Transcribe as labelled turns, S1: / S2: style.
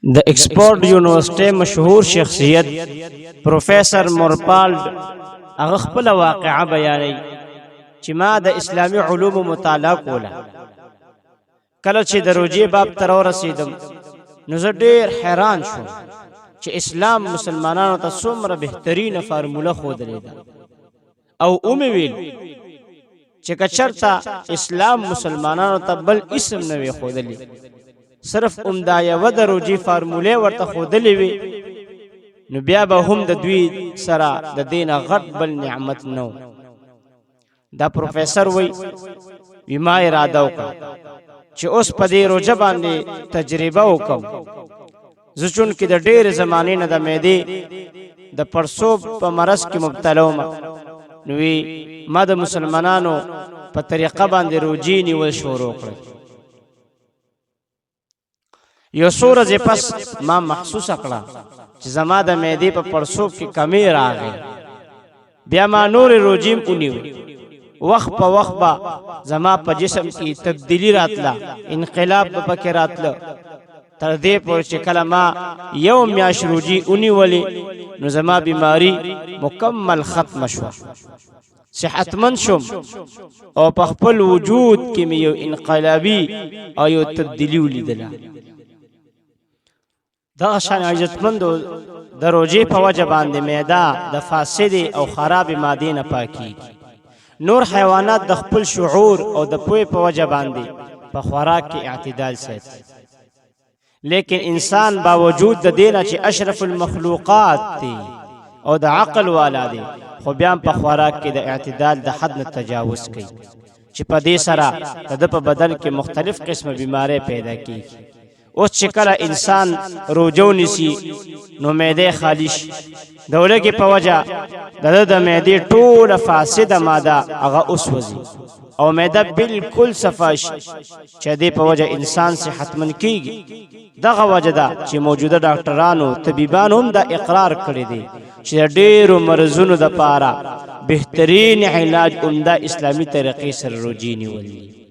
S1: د ایکسفورد یونیورسيټي مشهور شخصیت پروفیسر مورپالډ هغه خپل واقعه بیانوي چې ما د اسلامي علومو مطالعه کوله. کله چې د روجې باب ته ورسېدم نو زه ډېر حیران شوم چې اسلام مسلمانانو ته څومره بهترینه فارموله ښودلې ده او ومې ویل چې که چېرته اسلام مسلمانانو ته بل اسم نه وي ښودلی، صرف عمدا یوه د روجې فارمولې ورته ښودلې وي، نو بیا به هم د دوی سره د دې نه غټ بل نعمت نه و. دا پروفیسر وی ما اراده وکړه چې اوس په دې روژه باندې تجربه وکړم. زه چونکې د ډېرې زمانې نه د معدې د پړسوب په مرض کې مبتلا وم، نو ما د مسلمانانو په طریقه باندې روجې نیول شروع کړل. یو څو ورځې پس ما محسوسه کړه چې زما د معدې په پړسوب کې کمی راغی. بیا ما نورې روجې ونیو. وخت په وخت به زما په جسم کې تبدیلی راتله، انقلاب به پکې راتله، تر دې پورې چې کله ما یو میاشت روجې ونیولې نو زما بیماری مکمل ختمه شوه، صحتمند شوم او په خپل وجود کې مې یو انقلابي او یو تبدیلی ولیدله. دغه شان عزتمندو د روجې په وجه باندې معده د فاسدې او خرابې مادې نه پاکېږي. نور حیوانات د خپل شعور او د پوهې په وجه باندې په خوراک کې اعتدال ساتي، لیکن انسان باوجود د دې نه چې اشرف المخلوقات دی او د عقل والا دی، خو بیا په خوراک کې د اعتدال د حد نه تجاوز کوي چې په دې سره د په بدن کې مختلف قسمه بیماری پیدا کیږي. اوس چې کله انسان روجه ونیسي نو معده خالی شي، د ولږې په وجه د معدې ټوله فاسده ماده هغه وسوځي او معده بالکل صفا شي، چې دې په وجه انسان صحتمند کیږي. دغه وجه ده چې موجوده ډاکټرانو طبيبانو هم دا اقرار کړی دی چې د ډېرو مرضونو دپاره بهترین علاج عمده اسلامي طریقې سره روجې نیول دي.